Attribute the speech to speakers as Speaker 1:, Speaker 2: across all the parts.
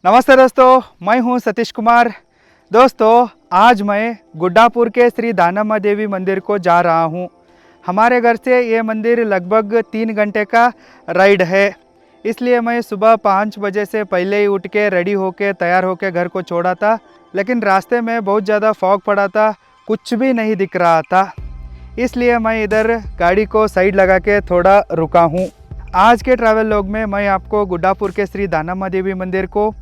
Speaker 1: नमस्ते दोस्तों, मैं हूं सतीश कुमार। दोस्तों, आज मैं गुड्डापुर के श्री दानम्मा देवी मंदिर को जा रहा हूं। हमारे घर से ये मंदिर लगभग 3 घंटे का राइड है, इसलिए मैं सुबह 5 बजे से पहले ही उठ के रेडी होके तैयार होके घर को छोड़ा था। लेकिन रास्ते में बहुत ज़्यादा फॉग पड़ा था, कुछ भी नहीं दिख रहा था, इसलिए मैं इधर गाड़ी को साइड लगा के थोड़ा रुका हूँ। आज के ट्रैवल लॉग में मैं आपको गुड्डापुर के श्री दानम्मा देवी मंदिर को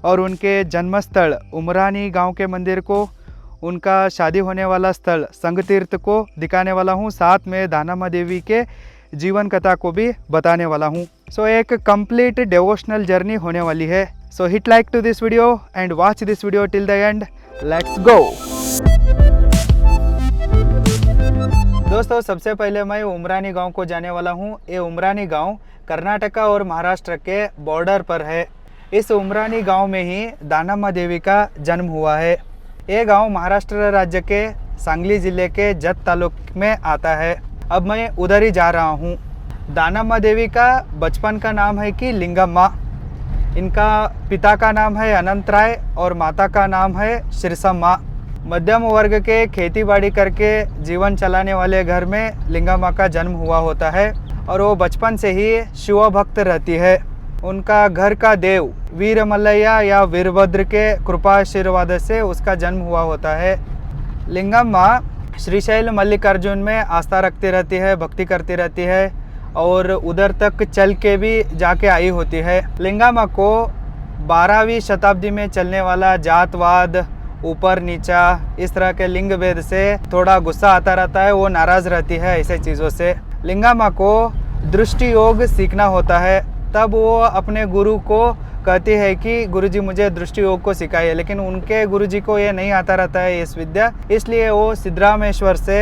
Speaker 1: और उनके जन्मस्थल उमरानी गांव के मंदिर को, उनका शादी होने वाला स्थल संग तीर्थ को दिखाने वाला हूं। साथ में दानम्मा देवी के जीवन कथा को भी बताने वाला हूं। सो एक कंप्लीट डिवोशनल जर्नी होने वाली है। So hit like to this video and watch this video till the end. Let's go. दोस्तों, सबसे पहले मैं उमरानी गांव को जाने वाला हूं। ये उमरानी गांव कर्नाटका और महाराष्ट्र के बॉर्डर पर है। इस उमरानी गांव में ही दानम्मा देवी का जन्म हुआ है। ये गांव महाराष्ट्र राज्य के सांगली जिले के जत तालुक में आता है। अब मैं उधर ही जा रहा हूँ। दानम्मा देवी का बचपन का नाम है कि लिंगम्मा। इनका पिता का नाम है अनंत राय और माता का नाम है श्रीसम्मा। मध्यम वर्ग के खेती बाड़ी करके जीवन चलाने वाले घर में लिंगम्मा का जन्म हुआ होता है और वो बचपन से ही शिव भक्त रहती है। उनका घर का देव वीर मल्लैया या वीरभद्र के कृपा आशीर्वाद से उसका जन्म हुआ होता है। लिंगम्मा श्रीशैल मल्लिकार्जुन में आस्था रखती रहती है, भक्ति करती रहती है और उधर तक चल के भी जाके आई होती है। लिंगम्मा को 12वीं शताब्दी में चलने वाला जातवाद, ऊपर नीचा, इस तरह के लिंग भेद से थोड़ा गुस्सा आता रहता है। वो नाराज़ रहती है ऐसे चीज़ों से। लिंगम्मा को दृष्टि योग सीखना होता है। तब वो अपने गुरु को कहती है कि गुरुजी मुझे दृष्टि योग को सिखाइए, लेकिन उनके गुरुजी को ये नहीं आता रहता है इस विद्या, इसलिए वो सिद्धरामेश्वर से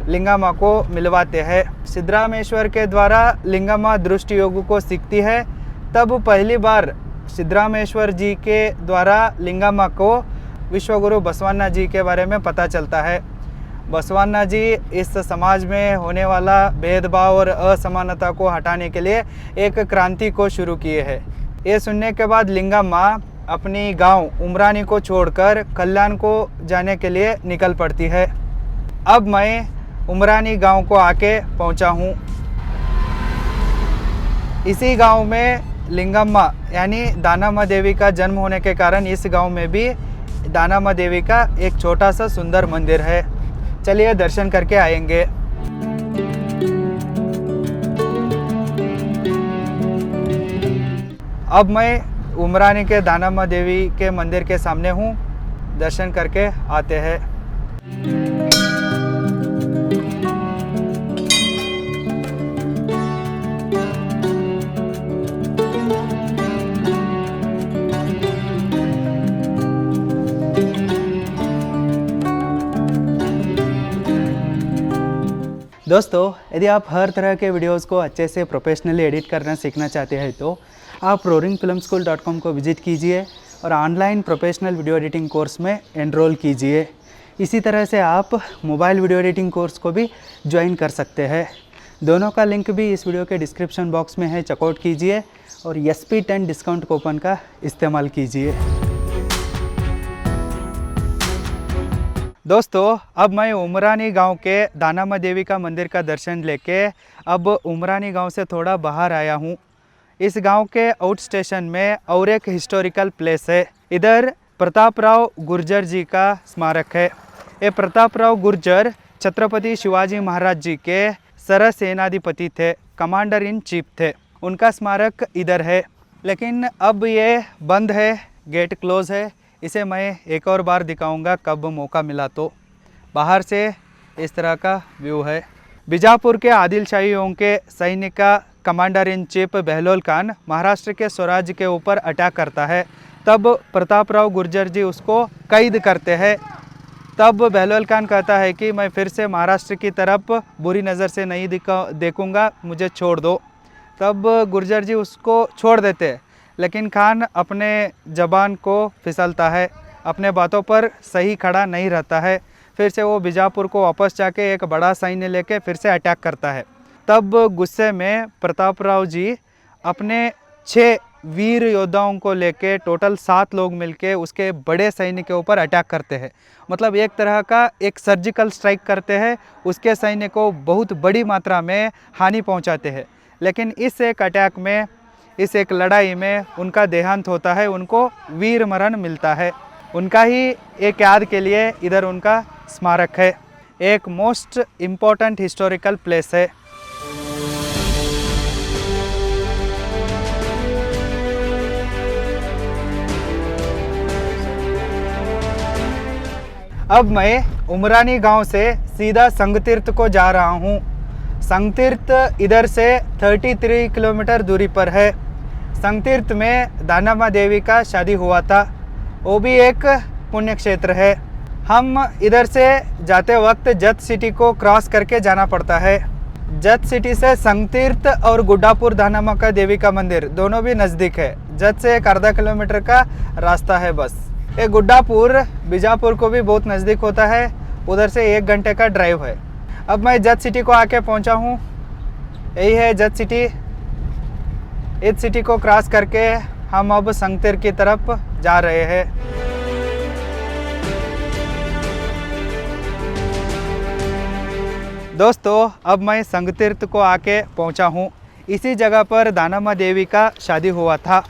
Speaker 1: लिंगम्मा को मिलवाते हैं। सिद्धरामेश्वर के द्वारा लिंगम्मा दृष्टि योग को सीखती है। तब पहली बार सिद्धरामेश्वर जी के द्वारा लिंगम्मा को विश्वगुरु बसवण्णा जी के बारे में पता चलता है। बसवण्णा जी इस समाज में होने वाला भेदभाव और असमानता को हटाने के लिए एक क्रांति को शुरू किए हैं। ये सुनने के बाद लिंगम्मा अपनी गांव उमरानी को छोड़कर कल्याण को जाने के लिए निकल पड़ती है। अब मैं उमरानी गांव को आके पहुंचा हूं। इसी गांव में लिंगम्मा यानी दानम्मा देवी का जन्म होने के कारण इस गांव में भी दानम्मा देवी का एक छोटा सा सुंदर मंदिर है। चलिए दर्शन करके आएंगे। अब मैं उमरानी के दानम्मा देवी के मंदिर के सामने हूँ। दर्शन करके आते हैं। दोस्तों, यदि आप हर तरह के वीडियोस को अच्छे से प्रोफेशनली एडिट करना सीखना चाहते हैं तो आप roaringfilmschool.com को विजिट कीजिए और online professional video editing course में एनरोल कीजिए। इसी तरह से आप मोबाइल वीडियो एडिटिंग कोर्स को भी ज्वाइन कर सकते हैं। दोनों का लिंक भी इस वीडियो के डिस्क्रिप्शन बॉक्स में है, चेकआउट कीजिए और SP10 डिस्काउंट कूपन का इस्तेमाल कीजिए। दोस्तों, अब मैं उमरानी गांव के दानम्मा देवी का मंदिर का दर्शन लेके अब उमरानी गांव से थोड़ा बाहर आया हूं। इस गांव के आउट स्टेशन में और एक हिस्टोरिकल प्लेस है। इधर प्रतापराव गुर्जर जी का स्मारक है। ये प्रतापराव गुर्जर छत्रपति शिवाजी महाराज जी के सरसेनाधिपति थे, कमांडर इन चीफ थे। उनका स्मारक इधर है, लेकिन अब ये बंद है, गेट क्लोज है। इसे मैं एक और बार दिखाऊंगा कब मौका मिला तो। बाहर से इस तरह का व्यू है। बीजापुर के आदिल शाहियों के सैनिक का commander in chief Bahlol Khan Maharashtra के स्वराज के ऊपर अटैक करता है। तब प्रतापराव गुर्जर जी उसको कैद करते हैं। तब बहलोल खान कहता है कि मैं फिर से महाराष्ट्र की तरफ बुरी नज़र से नहीं देखूंगा, मुझे छोड़ दो। तब गुर्जर जी उसको छोड़ देते हैं, लेकिन खान अपने जबान को फिसलता है, अपने बातों पर सही खड़ा नहीं रहता है। फिर से वो बीजापुर को वापस जाके एक बड़ा सैन्य लेके फिर से अटैक करता है। तब गुस्से में प्रतापराव जी अपने 6 वीर योद्धाओं को लेके टोटल 7 लोग मिलके उसके बड़े सैन्य के ऊपर अटैक करते हैं। मतलब एक तरह का एक सर्जिकल स्ट्राइक करते हैं, उसके सैन्य को बहुत बड़ी मात्रा में हानि पहुंचाते हैं। लेकिन इस एक अटैक में, इस एक लड़ाई में उनका देहांत होता है, उनको वीर मरण मिलता है। उनका ही एक याद के लिए इधर उनका स्मारक है। एक मोस्ट इम्पॉर्टेंट हिस्टोरिकल प्लेस है। अब मैं उमरानी गांव से सीधा संगतीर्थ को जा रहा हूं। संगतीर्थ इधर से 33 किलोमीटर दूरी पर है। संगतीर्थ में दानामा देवी का शादी हुआ था, वो भी एक पुण्य क्षेत्र है। हम इधर से जाते वक्त जत सिटी को क्रॉस करके जाना पड़ता है। जत सिटी से संगतीर्थ और गुड्डापुर दानामा का देवी का मंदिर दोनों भी नज़दीक है। जत से एक आधा किलोमीटर का रास्ता है बस। ये गुड्डापुर बीजापुर को भी बहुत नज़दीक होता है, उधर से 1 घंटे का ड्राइव है। अब मैं जत सिटी को आके पहुंचा हूँ। यही है जत सिटी। इस सिटी को क्रॉस करके हम अब संगतीर्थ की तरफ जा रहे हैं। दोस्तों, अब मैं संगतीर्थ को आके पहुंचा हूँ। इसी जगह पर दानामा देवी का शादी हुआ था।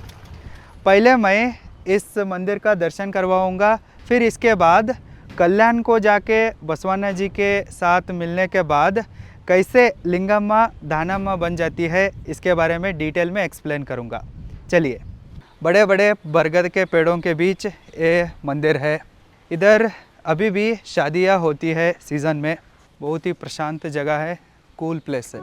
Speaker 1: पहले मैं इस मंदिर का दर्शन करवाऊंगा, फिर इसके बाद कल्याण को जाके बसवाना जी के साथ मिलने के बाद कैसे लिंगम्मा दानामा बन जाती है इसके बारे में डिटेल में एक्सप्लेन करूंगा। चलिए। बड़े बड़े बरगद के पेड़ों के बीच ये मंदिर है। इधर अभी भी शादियाँ होती है सीज़न में। बहुत ही प्रशांत जगह है, कूल प्लेस है।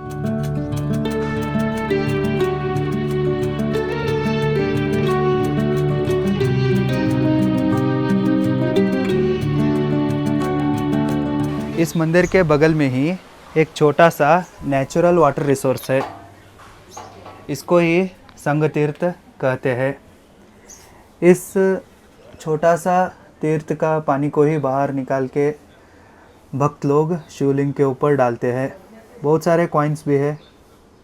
Speaker 1: इस मंदिर के बगल में ही एक छोटा सा नेचुरल वाटर रिसोर्स है, इसको ही संगतीर्थ कहते हैं। इस छोटा सा तीर्थ का पानी को ही बाहर निकाल के भक्त लोग शिवलिंग के ऊपर डालते हैं। बहुत सारे कॉइन्स भी है,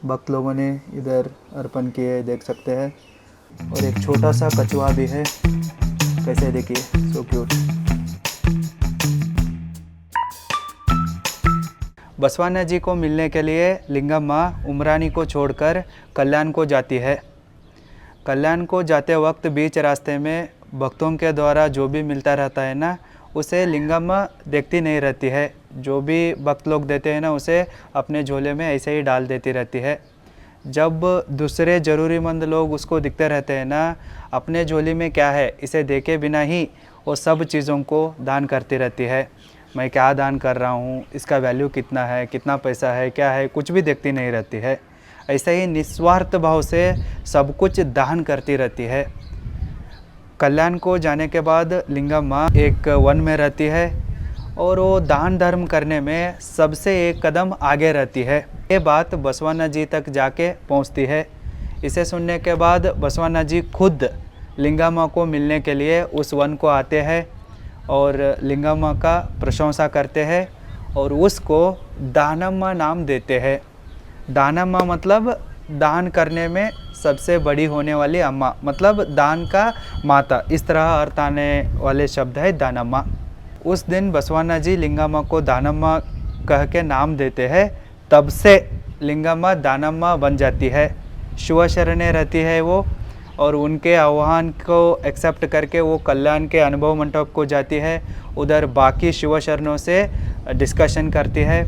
Speaker 1: भक्त लोगों ने इधर अर्पण किए, देख सकते हैं। और एक छोटा सा कछुआ भी है, कैसे देखिए, सो क्यूट। बसवाना जी को मिलने के लिए लिंगम्मा उमरानी को छोड़कर कल्याण को जाती है। कल्याण को जाते वक्त बीच रास्ते में भक्तों के द्वारा जो भी मिलता रहता है ना, उसे लिंगम्मा देखती नहीं रहती है। जो भी भक्त लोग देते हैं ना, उसे अपने झोले में ऐसे ही डाल देती रहती है। जब दूसरे ज़रूरीमंद लोग उसको दिखते रहते हैं ना, अपने झोली में क्या है इसे देखे बिना ही वो सब चीज़ों को दान करती रहती है। मैं क्या दान कर रहा हूँ, इसका वैल्यू कितना है, कितना पैसा है, क्या है, कुछ भी देखती नहीं रहती है। ऐसे ही निस्वार्थ भाव से सब कुछ दान करती रहती है। कल्याण को जाने के बाद लिंगम्मा एक वन में रहती है और वो दान धर्म करने में सबसे एक कदम आगे रहती है। ये बात बसवाना जी तक जाके पहुंचती है। इसे सुनने के बाद बसवाना जी खुद लिंगम्मा को मिलने के लिए उस वन को आते हैं और लिंगम्मा का प्रशंसा करते हैं और उसको दानम्मा नाम देते हैं। दानम्मा मतलब दान करने में सबसे बड़ी होने वाली अम्मा, मतलब दान का माता, इस तरह अर्थ आने वाले शब्द है दानम्मा। उस दिन बसवाना जी लिंगम्मा को दानम्मा कह के नाम देते हैं, तब से लिंगम्मा दानम्मा बन जाती है। शिव शरणे रहती है वो, और उनके आह्वान को एक्सेप्ट करके वो कल्याण के अनुभव मंडप को जाती है। उधर बाकी शिव शरणों से डिस्कशन करती है।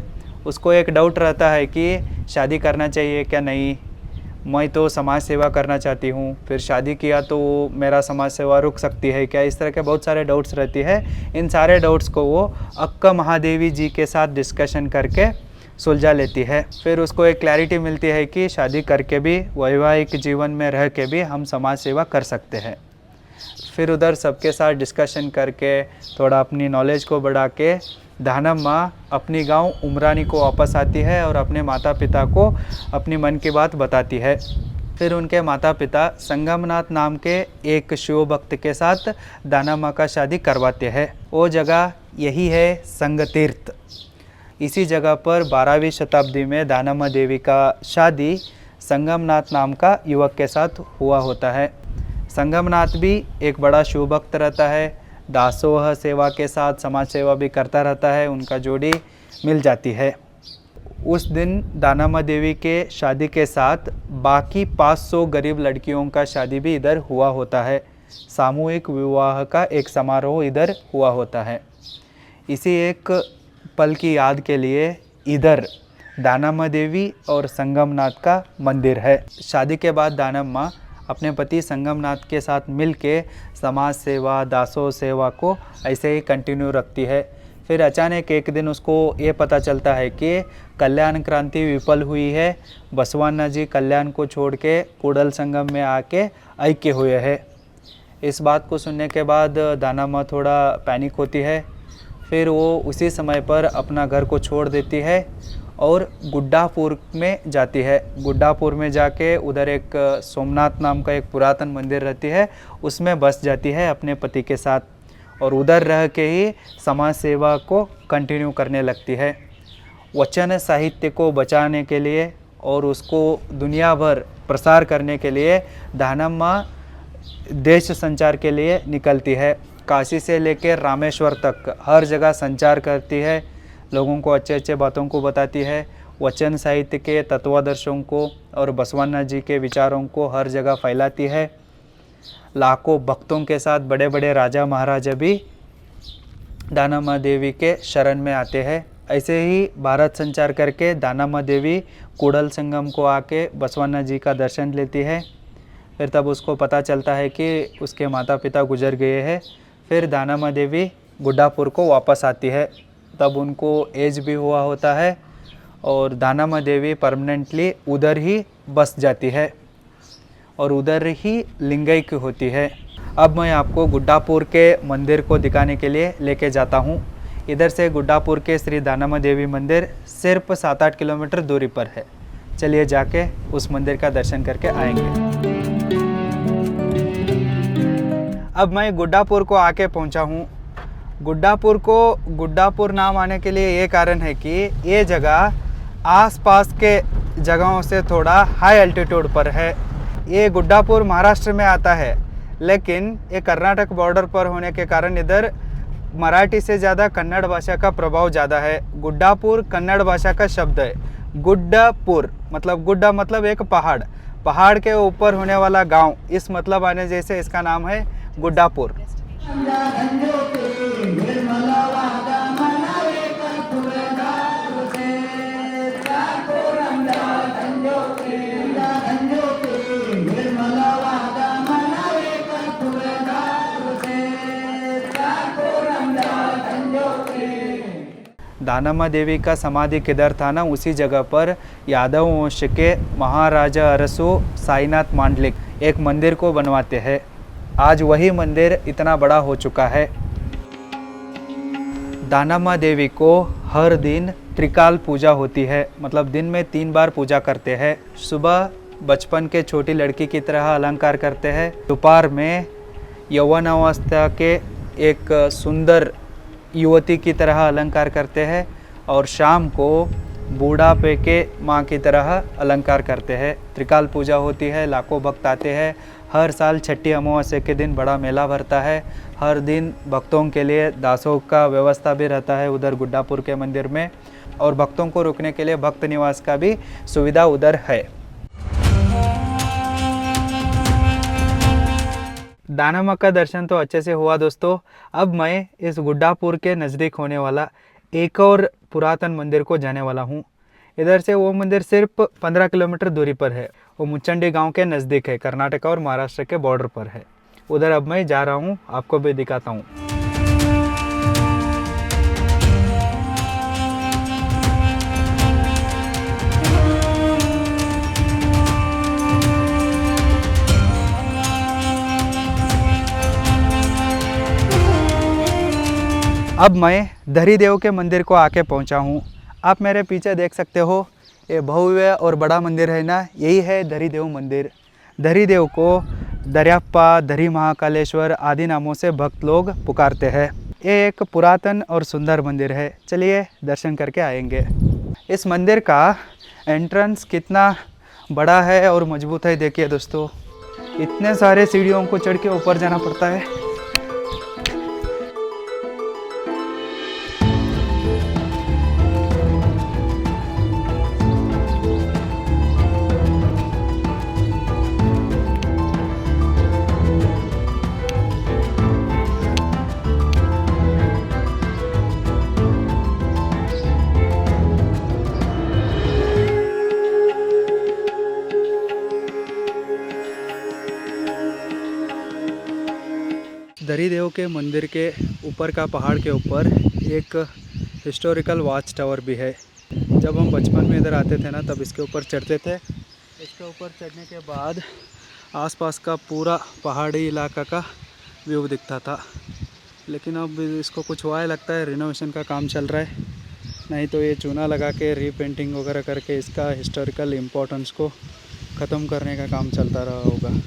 Speaker 1: उसको एक डाउट रहता है कि शादी करना चाहिए क्या नहीं, मैं तो समाज सेवा करना चाहती हूँ, फिर शादी किया तो मेरा समाज सेवा रुक सकती है क्या, इस तरह के बहुत सारे डाउट्स रहती है। इन सारे डाउट्स को वो अक्का महादेवी जी के साथ डिस्कशन करके सुलझा लेती है। फिर उसको एक क्लैरिटी मिलती है कि शादी करके भी, वैवाहिक जीवन में रह के भी हम समाज सेवा कर सकते हैं। फिर उधर सबके साथ डिस्कशन करके थोड़ा अपनी नॉलेज को बढ़ा के दानम्मा अपनी गांव उमरानी को वापस आती है और अपने माता पिता को अपनी मन की बात बताती है। फिर उनके माता पिता संगमनाथ नाम के एक शिव भक्त के साथ दानम्मा का शादी करवाते हैं। वो जगह यही है संगतीर्थ। इसी जगह पर 12वीं शताब्दी में दानम्मा देवी का शादी संगमनाथ नाम का युवक के साथ हुआ होता है। संगमनाथ भी एक बड़ा शिव भक्त रहता है, दासोह सेवा के साथ समाज सेवा भी करता रहता है, उनका जोड़ी मिल जाती है। उस दिन दानामा देवी के शादी के साथ बाकी 500 गरीब लड़कियों का शादी भी इधर हुआ होता है। सामूहिक विवाह का एक समारोह इधर हुआ होता है। इसी एक पल की याद के लिए इधर दानामा देवी और संगमनाथ का मंदिर है। शादी के बाद दानम्मा अपने पति संगमनाथ के साथ मिलके समाज सेवा, दासोह सेवा को ऐसे ही कंटिन्यू रखती है। फिर अचानक एक दिन उसको ये पता चलता है कि कल्याण क्रांति विफल हुई है। बसवाना जी कल्याण को छोड़ के कूडल संगम में आके ऐक्य हुए हैं। इस बात को सुनने के बाद दानामा थोड़ा पैनिक होती है। फिर वो उसी समय पर अपना घर को छोड़ देती है और गुड्डापुर में जाती है। गुड्डापुर में जाके उधर एक सोमनाथ नाम का एक पुरातन मंदिर रहती है, उसमें बस जाती है अपने पति के साथ और उधर रह के ही समाज सेवा को कंटिन्यू करने लगती है। वचन साहित्य को बचाने के लिए और उसको दुनिया भर प्रसार करने के लिए दानम्मा देश संचार के लिए निकलती है। काशी से लेकर रामेश्वर तक हर जगह संचार करती है, लोगों को अच्छे अच्छे बातों को बताती है, वचन साहित्य के तत्वादर्शों को और बसवाना जी के विचारों को हर जगह फैलाती है। लाखों भक्तों के साथ बड़े बड़े राजा महाराजा भी दानामा देवी के शरण में आते हैं। ऐसे ही भारत संचार करके दानामा देवी कूडल संगम को आके बसवाना जी का दर्शन लेती है। फिर तब उसको पता चलता है कि उसके माता पिता गुजर गए हैं। फिर दानामा देवी गुड्डापुर को वापस आती है। तब उनको एज भी हुआ होता है और दानामा देवी परमानेंटली उधर ही बस जाती है और उधर ही लिंगैक होती है। अब मैं आपको गुड्डापुर के मंदिर को दिखाने के लिए लेके जाता हूँ। इधर से गुड्डापुर के श्री दानामा देवी मंदिर सिर्फ 7-8 किलोमीटर दूरी पर है। चलिए जाके उस मंदिर का दर्शन करके आएंगे। अब मैं गुड्डापुर को आके पहुँचा हूँ। गुड्डापुर नाम आने के लिए ये कारण है कि ये जगह आसपास के जगहों से थोड़ा हाई एल्टीट्यूड पर है। ये गुड्डापुर महाराष्ट्र में आता है, लेकिन ये कर्नाटक बॉर्डर पर होने के कारण इधर मराठी से ज़्यादा कन्नड़ भाषा का प्रभाव ज़्यादा है। गुड्डापुर कन्नड़ भाषा का शब्द है। गुड्डापुर मतलब गुड्डा मतलब एक पहाड़ के ऊपर होने वाला गांव, इस मतलब आने जैसे इसका नाम है गुड्डापुर। दानामा देवी का समाधि किधर था ना, उसी जगह पर यादव वंश के महाराजा अरसू साईनाथ मांडलिक एक मंदिर को बनवाते हैं। आज वही मंदिर इतना बड़ा हो चुका है। दानामा देवी को हर दिन त्रिकाल पूजा होती है, मतलब दिन में 3 बार पूजा करते हैं। सुबह बचपन के छोटी लड़की की तरह अलंकार करते हैं, दोपहर में यौवनावस्था के एक सुंदर युवती की तरह अलंकार करते हैं और शाम को बूढ़ापे के माँ की तरह अलंकार करते हैं। त्रिकाल पूजा होती है, लाखों भक्त आते हैं। हर साल छठी अमावस्या के दिन बड़ा मेला भरता है। हर दिन भक्तों के लिए दासों का व्यवस्था भी रहता है उधर गुड्डापुर के मंदिर में, और भक्तों को रुकने के लिए भक्त निवास का भी सुविधा उधर है। दानामा का दर्शन तो अच्छे से हुआ दोस्तों। अब मैं इस गुड्डापुर के नज़दीक होने वाला एक और पुरातन मंदिर को जाने वाला हूँ। इधर से वो मंदिर सिर्फ 15 किलोमीटर दूरी पर है। वो मुचंडी गांव के नज़दीक है, कर्नाटक और महाराष्ट्र के बॉर्डर पर है। उधर अब मैं जा रहा हूँ, आपको भी दिखाता हूँ। अब मैं धरीदेव के मंदिर को आके पहुंचा हूं। आप मेरे पीछे देख सकते हो, ये भव्य और बड़ा मंदिर है ना, यही है धरीदेव मंदिर। धरीदेव को दर्याप्पा, धरी महाकालेश्वर आदि नामों से भक्त लोग पुकारते हैं। ये एक पुरातन और सुंदर मंदिर है। चलिए दर्शन करके आएंगे। इस मंदिर का एंट्रेंस कितना बड़ा है और मजबूत है। देखिए दोस्तों, इतने सारे सीढ़ियों को चढ़ के ऊपर जाना पड़ता है। दरिदेव के मंदिर के ऊपर का पहाड़ के ऊपर एक हिस्टोरिकल वॉच टावर भी है। जब हम बचपन में इधर आते थे ना, तब इसके ऊपर चढ़ते थे। इसके ऊपर चढ़ने के बाद आसपास का पूरा पहाड़ी इलाका का व्यू दिखता था। लेकिन अब इसको कुछ हुआ है, लगता है रिनोवेशन का काम चल रहा है। नहीं तो ये चूना लगा के रीपेंटिंग वगैरह करके इसका हिस्टोरिकल इम्पोर्टेंस को ख़त्म करने का काम चलता रहा होगा।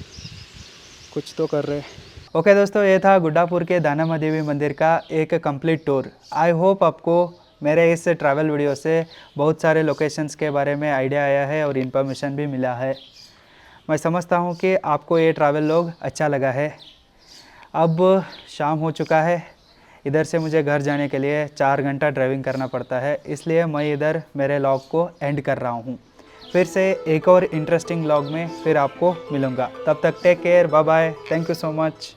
Speaker 1: कुछ तो कर रहे। ओके दोस्तों, ये था गुड्डापुर के दानम्मा देवी मंदिर का एक कंप्लीट टूर। आई होप आपको मेरे इस ट्रैवल वीडियो से बहुत सारे लोकेशंस के बारे में आइडिया आया है और इन्फॉर्मेशन भी मिला है। मैं समझता हूँ कि आपको ये ट्रैवल लॉग अच्छा लगा है। अब शाम हो चुका है। इधर से मुझे घर जाने के लिए 4 घंटा ड्राइविंग करना पड़ता है, इसलिए मैं इधर मेरे लॉग को एंड कर रहा हूँ। फिर से एक और इंटरेस्टिंग लॉग में फिर आपको मिलूँगा। तब तक take care, bye bye, thank you so much.